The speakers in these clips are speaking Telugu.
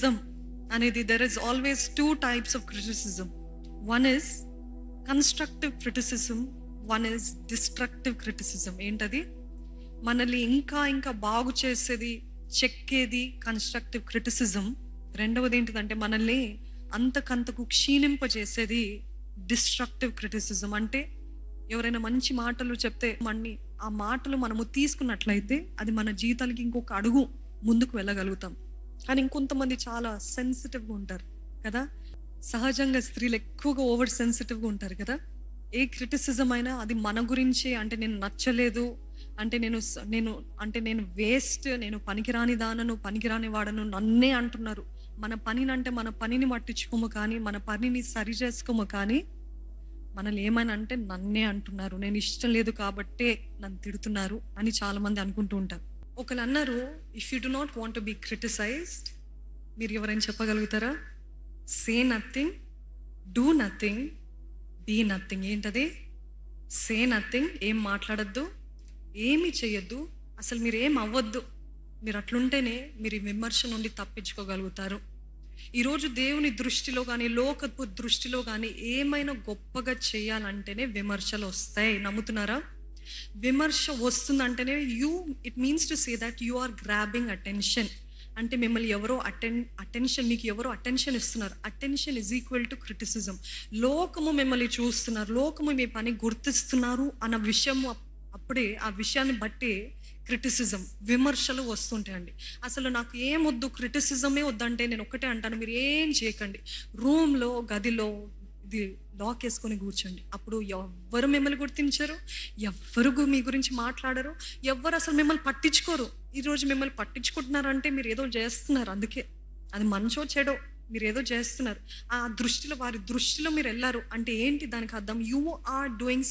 క్రిటిసిజం అనేది there is always 2 types of criticism. One is constructive criticism, one is destructive criticism. ఏంటది? మనల్ని ఇంకా బాగు చేసేది, చెక్కేది కన్స్ట్రక్టివ్ క్రిటిసిజం. రెండవది ఏంటిదంటే మనల్ని అంతకంతకు క్షీణింపజేసేది డిస్ట్రక్టివ్ క్రిటిసిజం. అంటే ఎవరైనా మంచి మాటలు చెప్తే ఆ మాటలు మనము తీసుకున్నట్లయితే అది మన జీవితానికి ఇంకొక అడుగు ముందుకు వెళ్ళగలుగుతాం. కానీ ఇంకొంతమంది చాలా సెన్సిటివ్గా ఉంటారు కదా. సహజంగా స్త్రీలు ఎక్కువగా ఓవర్ సెన్సిటివ్గా ఉంటారు కదా. ఏ క్రిటిసిజం అయినా అది మన గురించి, అంటే నేను నచ్చలేదు, అంటే నేను వేస్ట్, నేను పనికిరాని దానను, పనికిరాని వాడను, నన్నే అంటున్నారు. మన పనిని పట్టించుకోము, కానీ మన పనిని సరి చేసుకోము, కానీ మనల్ని ఏమైనా అంటే నన్నే అంటున్నారు, నేను ఇష్టం లేదు కాబట్టే నన్ను తిడుతున్నారు అని చాలా మంది అనుకుంటూ ఉంటారు. ఒకళ్ళు అన్నారు, if you do not want to be criticized, మీరు ఎవరైనా చెప్పగలుగుతారా? Say nothing, do nothing, be nothing. ఏంటది? సే నథింగ్, ఏం మాట్లాడద్దు, ఏమి చేయొద్దు, అసలు మీరు ఏం అవ్వద్దు. మీరు అట్లుంటేనే మీరు ఈ విమర్శ నుండి తప్పించుకోగలుగుతారు. ఈరోజు దేవుని దృష్టిలో కానీ లోకపు దృష్టిలో కానీ ఏమైనా గొప్పగా చేయాలంటేనే విమర్శలు వస్తాయి. నమ్ముతున్నారా? విమర్శ వస్తుందంటేనే it means to say that you are grabbing attention. అంటే మిమ్మల్ని ఎవరో మీకు ఎవరో అటెన్షన్ ఇస్తున్నారు. Attention is equal to criticism. లోకము మిమ్మల్ని చూస్తున్నారు, లోకము మీ పని గుర్తిస్తున్నారు అన్న విషయము, అప్పుడే ఆ విషయాన్ని బట్టి క్రిటిసిజం, విమర్శలు వస్తుంటాయండి. అసలు నాకు ఏమొద్దు, క్రిటిసిజమే వద్దంటే నేను ఒక్కటే అంటాను, మీరు ఏం చేయకండి. రూమ్లో, గదిలో ఇది లాక్ వేసుకొని కూర్చోండి. అప్పుడు ఎవ్వరు మిమ్మల్ని గుర్తించరు, ఎవ్వరు మీ గురించి మాట్లాడరు, ఎవ్వరు అసలు మిమ్మల్ని పట్టించుకోరు. ఈరోజు మిమ్మల్ని పట్టించుకుంటున్నారంటే మీరు ఏదో చేస్తున్నారు. అందుకే అది మంచో చెడో మీరు ఏదో చేస్తున్నారు. వారి దృష్టిలో మీరు వెళ్ళారు అంటే ఏంటి దానికి అర్థం? You are doing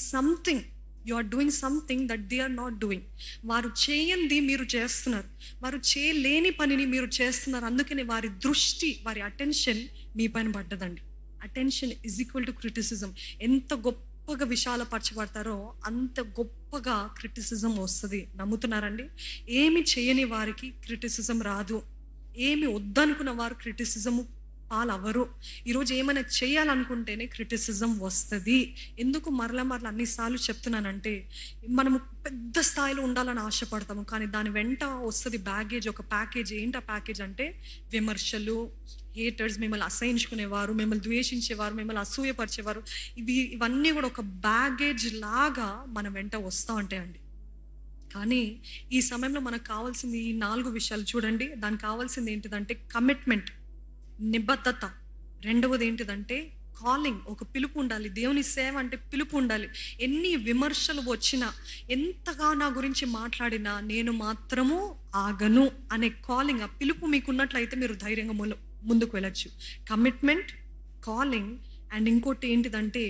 something that they are not doing. వారు చేయంది మీరు చేస్తున్నారు, వారు చేయలేని పనిని మీరు చేస్తున్నారు. అందుకని వారి అటెన్షన్ మీ పైన పడ్డదండి. Attention is equal to criticism. ఎంత గొప్పగా విశాలపరచబడతారో అంత గొప్పగా క్రిటిసిజం వస్తుంది. నమ్ముతున్నారండి? ఏమి చేయని వారికి క్రిటిసిజం రాదు, ఏమి వద్దనుకున్న వారు క్రిటిసిజము పాలవరు. ఈరోజు ఏమైనా చేయాలనుకుంటేనే క్రిటిసిజం వస్తుంది. ఎందుకు మరలా అన్నిసార్లు చెప్తున్నానంటే, మనము పెద్ద స్థాయిలో ఉండాలని ఆశపడతాము, కానీ దాని వెంట వస్తుంది బ్యాగేజ్, ఒక ప్యాకేజ్. ఏంటి ఆ ప్యాకేజ్ అంటే? విమర్శలు, హేటర్స్, మిమ్మల్ని అసహించుకునేవారు, మిమ్మల్ని ద్వేషించేవారు, మిమ్మల్ని అసూయపరిచేవారు. ఇవన్నీ కూడా ఒక బ్యాగేజ్ లాగా మన వెంట వస్తూ ఉంటాయండి. కానీ ఈ సమయంలో మనకు కావాల్సింది ఈ 4 విషయాలు చూడండి. దానికి కావాల్సింది ఏంటిదంటే కమిట్మెంట్, నిబద్ధత. రెండవది ఏంటిదంటే కాలింగ్, ఒక పిలుపు ఉండాలి. దేవుని సేవ అంటే పిలుపు ఉండాలి. ఎన్ని విమర్శలు వచ్చినా, ఎంతగా నా గురించి మాట్లాడినా నేను మాత్రము ఆగను అనే కాలింగ్, ఆ పిలుపు మీకున్నట్లయితే మీరు ధైర్యంగా ముందుకు వెళ్ళచ్చు. కమిట్మెంట్, కాలింగ్, అండ్ ఇంకోటి ఏంటిదంటే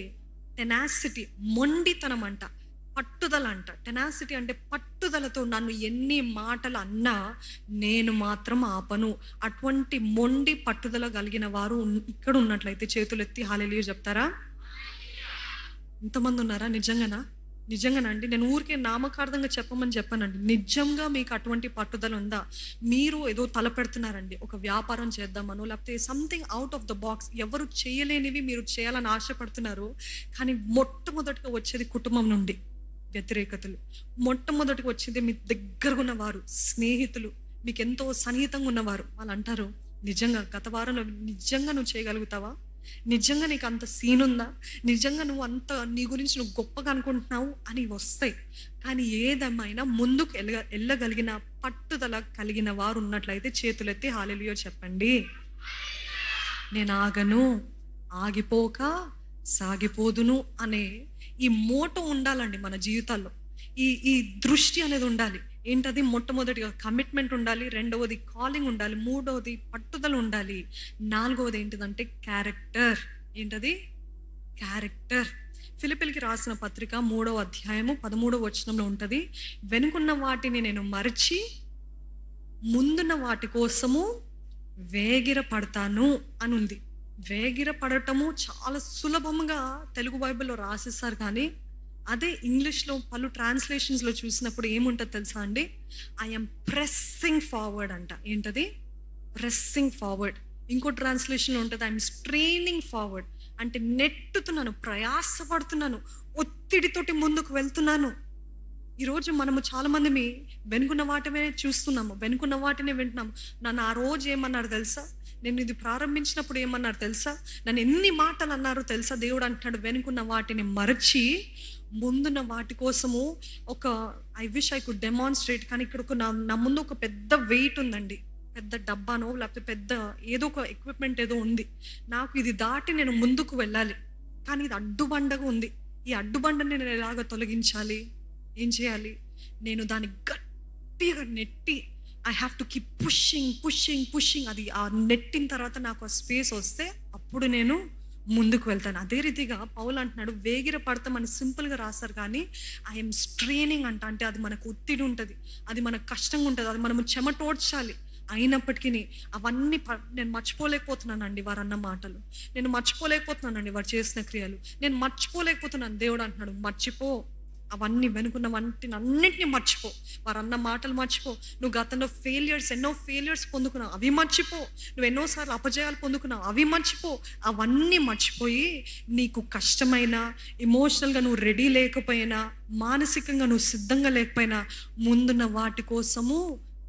టెనాసిటీ, మొండితనం అంట, పట్టుదల అంట. టెనాసిటీ అంటే పట్టుదలతో నన్ను ఎన్ని మాటలు అన్నా నేను మాత్రం ఆపను. అటువంటి మొండి పట్టుదల కలిగిన వారు ఇక్కడ ఉన్నట్లయితే చేతులు ఎత్తి హల్లెలూయా చెప్తారా? ఇంతమంది ఉన్నారా? నిజంగానండి. నేను ఊరికే నామకార్థంగా చెప్పమని చెప్పానండి. నిజంగా మీకు అటువంటి పట్టుదల ఉందా? మీరు ఏదో తలపెడుతున్నారండి, ఒక వ్యాపారం చేద్దామనో, లేకపోతే something out of the box, ఎవరు చేయలేనివి మీరు చేయాలని ఆశపడుతున్నారు. కానీ మొట్టమొదటిగా వచ్చేది కుటుంబం నుండి వ్యతిరేకతలు. మొట్టమొదటిగా వచ్చేది మీ దగ్గరగా ఉన్నవారు, స్నేహితులు, మీకు ఎంతో సన్నిహితంగా ఉన్నవారు. వాళ్ళు అంటారు, నిజంగా గత వారంలో నిజంగా నువ్వు చేయగలుగుతావా? నిజంగా నీకు అంత సీన్ ఉందా? నిజంగా నీ గురించి నువ్వు గొప్పగా అనుకుంటున్నావు అని వస్తాయి. కానీ ఏదేమైనా ముందుకు వెళ్ళగలిగిన పట్టుదల కలిగిన వారు ఉన్నట్లయితే చేతులెత్తి హల్లెలూయా చెప్పండి. నేను ఆగను, ఆగిపోక సాగిపోదును అనే ఈ మోటో ఉండాలండి మన జీవితాల్లో. ఈ దృష్టి అనేది ఉండాలి. ఏంటది? మొట్టమొదటిగా కమిట్మెంట్ ఉండాలి, రెండవది కాలింగ్ ఉండాలి, మూడవది పట్టుదల ఉండాలి, నాలుగవది ఏంటిదంటే క్యారెక్టర్. ఏంటది? క్యారెక్టర్. ఫిలిప్పీయులకు రాసిన పత్రిక 3వ అధ్యాయము 13వ వచనంలో ఉంటుంది, వెనుకున్న వాటిని నేను మరచి ముందున్న వాటి కోసము వేగిర పడతాను అని ఉంది. వేగిర పడటము చాలా సులభంగా తెలుగు బైబిల్లో రాసేస్తారు, కానీ అదే ఇంగ్లీష్లో పలు ట్రాన్స్లేషన్స్లో చూసినప్పుడు ఏముంటుంది తెలుసా అండి? ఐఎమ్ ప్రెస్సింగ్ ఫార్వర్డ్ అంట. ఏంటది? Pressing forward. ఇంకో ట్రాన్స్లేషన్లో ఉంటుంది ఐఎమ్ స్ట్రెయినింగ్ ఫార్వర్డ్, అంటే నెట్టుతున్నాను, ప్రయాసపడుతున్నాను, ఒత్తిడితోటి ముందుకు వెళ్తున్నాను. ఈరోజు మనము చాలామంది వెనుకున్న వాటినే చూస్తున్నాము, వెనుకున్న వాటినే వింటున్నాము. నన్ను ఆ రోజు ఏమన్నారు తెలుసా, నేను ఇది ప్రారంభించినప్పుడు ఏమన్నారు తెలుసా, నన్ను ఎన్ని మాటలు అన్నారో తెలుసా. దేవుడు అంటున్నాడు వెనుకున్న వాటిని మరచి ముందున్న వాటి కోసము ఒక I wish I could demonstrate, కానీ ఇక్కడ ఒక నా ముందు ఒక పెద్ద వెయిట్ ఉందండి, పెద్ద డబ్బానో లేకపోతే పెద్ద ఏదో ఒక ఎక్విప్మెంట్ ఏదో ఉంది. నాకు ఇది దాటి నేను ముందుకు వెళ్ళాలి, కానీ ఇది అడ్డుబండగా ఉంది. ఈ అడ్డుబండని నేను ఎలాగ తొలగించాలి, ఏం చేయాలి? నేను దాన్ని గట్టిగా నెట్టి I have to keep pushing pushing pushing. అది ఆ నెట్టిన తర్వాత నాకు ఆ స్పేస్ వస్తే అప్పుడు నేను ముందుకు వెళ్తాను. అదే రీతిగా పౌలు అంటున్నాడు వేగిర పడతామని సింపుల్గా రాస్తారు, కానీ ఐఎమ్ స్ట్రెయినింగ్ అంటే అది మనకు ఒత్తిడి ఉంటుంది, అది మనకు కష్టంగా ఉంటుంది, అది మనము చెమటోడ్చాలి. అయినప్పటికీ అవన్నీ నేను మర్చిపోలేకపోతున్నానండి వారు అన్న మాటలు, నేను మర్చిపోలేకపోతున్నానండి వారు చేసిన క్రియలు, నేను మర్చిపోలేకపోతున్నాను. దేవుడు అంటున్నాడు మర్చిపో, అవన్నీ వెనుకున్న వాటిని అన్నింటినీ మర్చిపో. వారు అన్న మాటలు మర్చిపో. నువ్వు గతంలో ఎన్నో ఫెయిలియర్స్ పొందుకున్నావు, అవి మర్చిపో. నువ్వు ఎన్నోసార్లు అపజయాలు పొందుకున్నావు, అవి మర్చిపో. అవన్నీ మర్చిపోయి నీకు కష్టమైన, ఎమోషనల్గా నువ్వు రెడీ లేకపోయినా, మానసికంగా నువ్వు సిద్ధంగా లేకపోయినా ముందున్న వాటి కోసము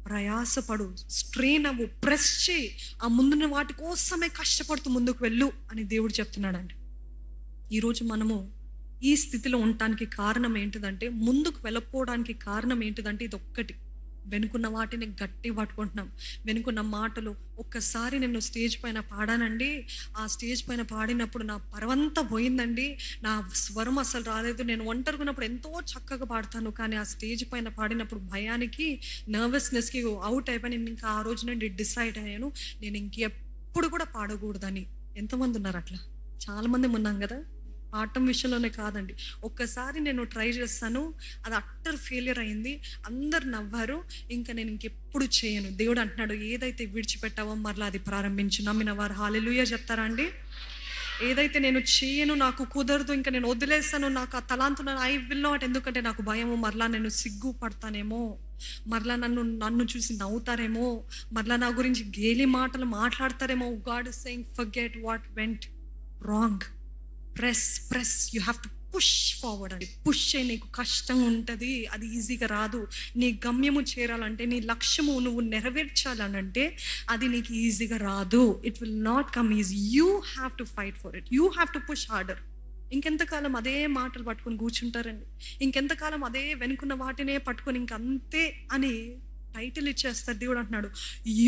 ప్రయాసపడు, స్ట్రెయిన్ అవ్వు, ప్రెస్ చేయి. ఆ ముందున్న వాటి కోసమే కష్టపడుతూ ముందుకు వెళ్ళు అని దేవుడు చెప్తున్నాడండి. ఈరోజు మనము ఈ స్థితిలో ఉండటానికి కారణం ఏంటిదంటే, ముందుకు వెళ్ళకపోవడానికి కారణం ఏంటిదంటే ఇది ఒక్కటి, వెనుకున్న వాటిని గట్టి పట్టుకుంటున్నాం. వెనుకున్న మాటలు, ఒక్కసారి నేను స్టేజ్ పైన పాడానండి, ఆ స్టేజ్ పైన పాడినప్పుడు నా పరవంతా పోయిందండి, నా స్వరం అసలు రాలేదు, నేను ఒంటరిగున్నప్పుడు ఎంతో చక్కగా పాడతాను, కానీ ఆ స్టేజ్ పైన పాడినప్పుడు భయానికి, నర్వస్నెస్కి అవుట్ అయిపోయి నేను ఇంకా ఆ రోజు నుండి డిసైడ్ అయ్యాను నేను ఇంకెప్పుడు కూడా పాడకూడదని. ఎంతమంది ఉన్నారు అట్లా? చాలామంది ఉన్నాం కదా. పాఠం విషయంలోనే కాదండి, ఒక్కసారి నేను ట్రై చేస్తాను, అది అట్టర్ ఫెయిలియర్ అయింది, అందరు నవ్వారు, ఇంకా నేను ఇంకెప్పుడు చేయను. దేవుడు అంటున్నాడు ఏదైతే విడిచిపెట్టావో మరలా అది ప్రారంభించు. నమ్మిన వారు హల్లెలూయా చెప్తారా అండి? ఏదైతే నేను చేయను, నాకు కుదరదు, ఇంకా నేను వదిలేస్తాను, నాకు ఆ తలాంతు ఐ విల్ నాట్, ఎందుకంటే నాకు భయము మరలా నేను సిగ్గుపడతానేమో, మరలా నన్ను చూసి నవ్వుతారేమో, మరలా నా గురించి గేలి మాటలు మాట్లాడతారేమో. God is saying forget what went wrong, press you have to push forward అండి. పుష్ అయ్యి నీకు కష్టంగా ఉంటుంది, అది ఈజీగా రాదు. నీ గమ్యము చేరాలంటే, నీ లక్ష్యము నువ్వు నెరవేర్చాలనంటే అది నీకు ఈజీగా రాదు. It will not come easy. You have to fight for it, you have to push harder. ఇంకెంతకాలం అదే మాటలు పట్టుకొని కూర్చుంటారండి? ఇంకెంతకాలం అదే వెనుకున్న వాటినే పట్టుకొని ఇంకంతే అని టైటిల్ ఇచ్చేస్తారు. దేవుడు అంటున్నాడు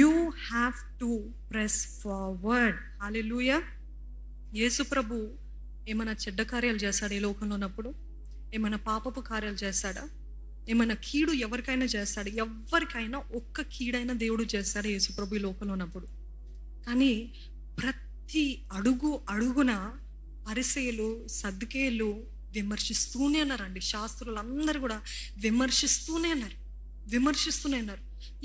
you have to press forward. Hallelujah. Yesu ప్రభు ఏమైనా చెడ్డ కార్యాలు చేశాడు ఈ లోకంలో ఉన్నప్పుడు? ఏమైనా పాపపు కార్యాలు చేశాడా? ఏమైనా కీడు ఎవరికైనా చేస్తాడు? ఎవరికైనా ఒక్క కీడైనా దేవుడు చేస్తాడు యేసుప్రభు ఈ లోకంలో ఉన్నప్పుడు. కానీ ప్రతి అడుగున పరిసయ్యులు, సద్దుకేయులు విమర్శిస్తూనే ఉన్నారండి. శాస్త్రులు అందరూ కూడా విమర్శిస్తూనే ఉన్నారు.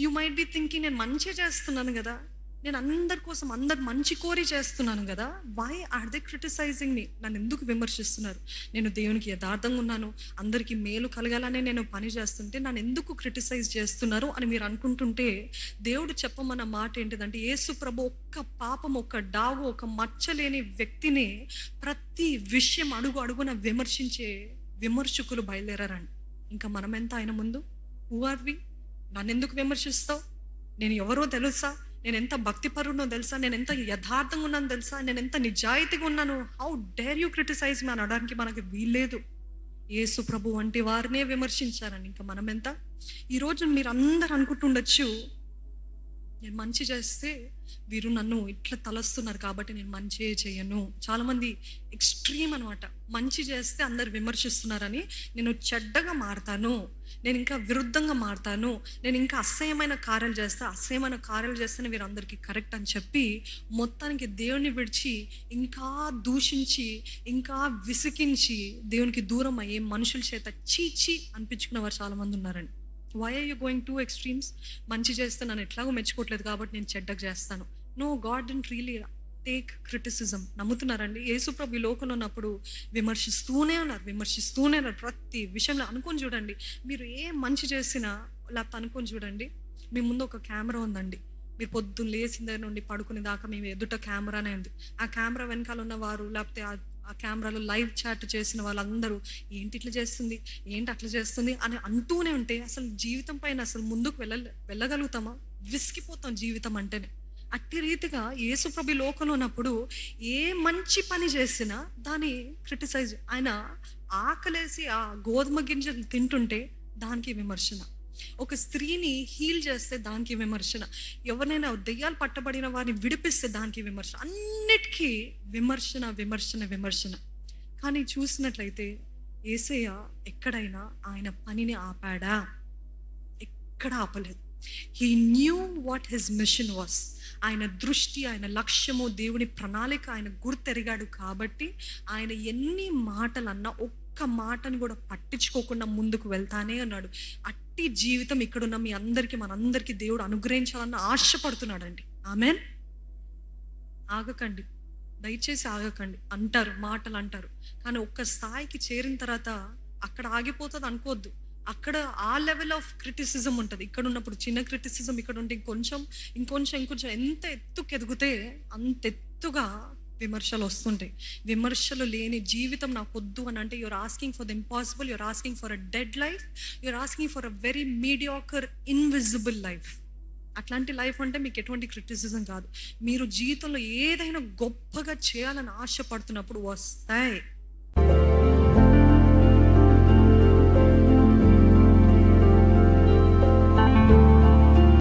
యూ మైట్ బి థింకింగ్ నేను మంచి చేస్తున్నాను కదా, నేను అందరి కోసం, అందరు మంచి కోరి చేస్తున్నాను కదా, వై ఆర్ దే క్రిటిసైజింగ్ మీ? నన్ను ఎందుకు విమర్శిస్తున్నారు? నేను దేవునికి యథార్థంగా ఉన్నాను, అందరికీ మేలు కలగాలనే నేను పని చేస్తుంటే నన్ను ఎందుకు క్రిటిసైజ్ చేస్తున్నారు అని మీరు అనుకుంటుంటే, దేవుడు చెప్పమన్న మాట ఏంటిదంటే యేసు ప్రభు ఒక్క పాపం, ఒక్క డాగు, ఒక మచ్చలేని వ్యక్తిని ప్రతి విషయం అడుగున విమర్శించే విమర్శకులు బయలుదేరారండి. ఇంకా మనం ఎంత ఆయన ముందు? Who are we? నన్ను ఎందుకు విమర్శిస్తావు? నేను ఎవరో తెలుసా? నేను ఎంత భక్తిపరునో తెలుసా? నేను ఎంత యథార్థంగా ఉన్నాను తెలుసా? నేను ఎంత నిజాయితీగా ఉన్నాను? హౌ డేర్ యూ క్రిటిసైజ్ మీ అనడానికి మనకి వీల్లేదు. యేసు ప్రభు వంటి వారినే విమర్శించారని ఇంకా మనం ఎంత? ఈరోజు మీరు అందరు అనుకుంటుండొచ్చు నేను మంచి చేస్తే వీరు నన్ను ఇట్లా తలస్తున్నారు కాబట్టి నేను మంచి చేయను. చాలామంది ఎక్స్ట్రీమ్ అనమాట, మంచి చేస్తే అందరు విమర్శిస్తున్నారని నేను చెడ్డగా మారతాను, నేను ఇంకా విరుద్ధంగా మారతాను, నేను ఇంకా అసహ్యమైన కార్యాలు చేస్తేనే వీరు అందరికీ కరెక్ట్ అని చెప్పి మొత్తానికి దేవుని విడిచి ఇంకా దూషించి, ఇంకా విసికించి దేవునికి దూరం అయ్యే మనుషుల చేత చీచి అనిపించుకున్న వారు చాలామంది ఉన్నారండి. Why are you going to extremes? మంచి చేస్తే నన్ను ఎట్లాగో మెచ్చుకోవట్లేదు కాబట్టి నేను చెడ్డగా చేస్తాను. No, God didn't really take criticism. నమ్ముతున్నారండి? యేసుప్రభు ఈ లోకంలో ఉన్నప్పుడు విమర్శిస్తూనే ఉన్నారు ప్రతి విషయంలో. అనుకొని చూడండి, మీరు ఏ మంచి చేసినా లేకపోతే అనుకొని చూడండి, మీ ముందు ఒక కెమెరా ఉందండి, మీరు పొద్దున్న లేచిన దగ్గర నుండి పడుకునే దాకా మేము ఎదుట కెమెరానే ఉంది. ఆ కెమెరా వెనకాల ఉన్నవారు లేకపోతే ఆ కెమెరాలో లైవ్ చాట్ చేసిన వాళ్ళందరూ ఏంటి ఇట్లా చేస్తుంది, ఏంటి అట్లా చేస్తుంది అని అంటూనే ఉంటే అసలు జీవితం పైన అసలు ముందుకు వెళ్ళగలుగుతామా? విసిగిపోతాం జీవితం అంటేనే. అట్టి రీతిగా యేసుప్రభు ఈ లోకంలో ఉన్నప్పుడు ఏ మంచి పని చేసినా దాన్ని క్రిటిసైజ్. ఆయన ఆకలేసి ఆ గోధుమ గింజలు తింటుంటే దానికి విమర్శన, ఒక స్త్రీని హీల్ చేస్తే దానికి విమర్శన, ఎవరినైనా దెయ్యాలు పట్టబడిన వారిని విడిపిస్తే దానికి విమర్శన, అన్నిటికీ విమర్శన విమర్శన విమర్శన. కానీ చూసినట్లయితే యేసయ్య ఎక్కడైనా ఆయన పనిని ఆపాడా? ఎక్కడ ఆపలేదు. He knew what his mission was. ఆయన దృష్టి, ఆయన లక్ష్యము, దేవుని ప్రణాళిక ఆయన గుర్తెరిగాడు కాబట్టి ఆయన ఎన్ని మాటలు అన్నా ఒక్క మాటను కూడా పట్టించుకోకుండా ముందుకు వెళ్తానే అన్నాడు. అట్టి జీవితం ఇక్కడున్న మీ అందరికీ, మనందరికీ దేవుడు అనుగ్రహించాలన్న ఆశపడుతున్నాడండి. ఆమెన్. ఆగకండి, దయచేసి ఆగకండి. అంటారు, మాటలు అంటారు, కానీ ఒక్క స్థాయికి చేరిన తర్వాత అక్కడ ఆగిపోతుంది అనుకోవద్దు. అక్కడ ఆ లెవెల్ ఆఫ్ క్రిటిసిజం ఉంటుంది. ఇక్కడ ఉన్నప్పుడు చిన్న క్రిటిసిజం, ఇక్కడ ఉంటే ఇంకొంచెం ఎంత ఎత్తుకు ఎదిగితే అంత ఎత్తుగా విమర్శలు వస్తుంటాయి. విమర్శలు లేని జీవితం నాకు వద్దు అని అంటే you're asking for the impossible, you're asking for a dead life, you're asking for a very mediocre invisible life. అట్లాంటి లైఫ్ అంటే మీకు ఎటువంటి క్రిటిసిజం కాదు. మీరు జీవితంలో ఏదైనా గొప్పగా చేయాలని ఆశపడుతున్నప్పుడు వస్తాయి.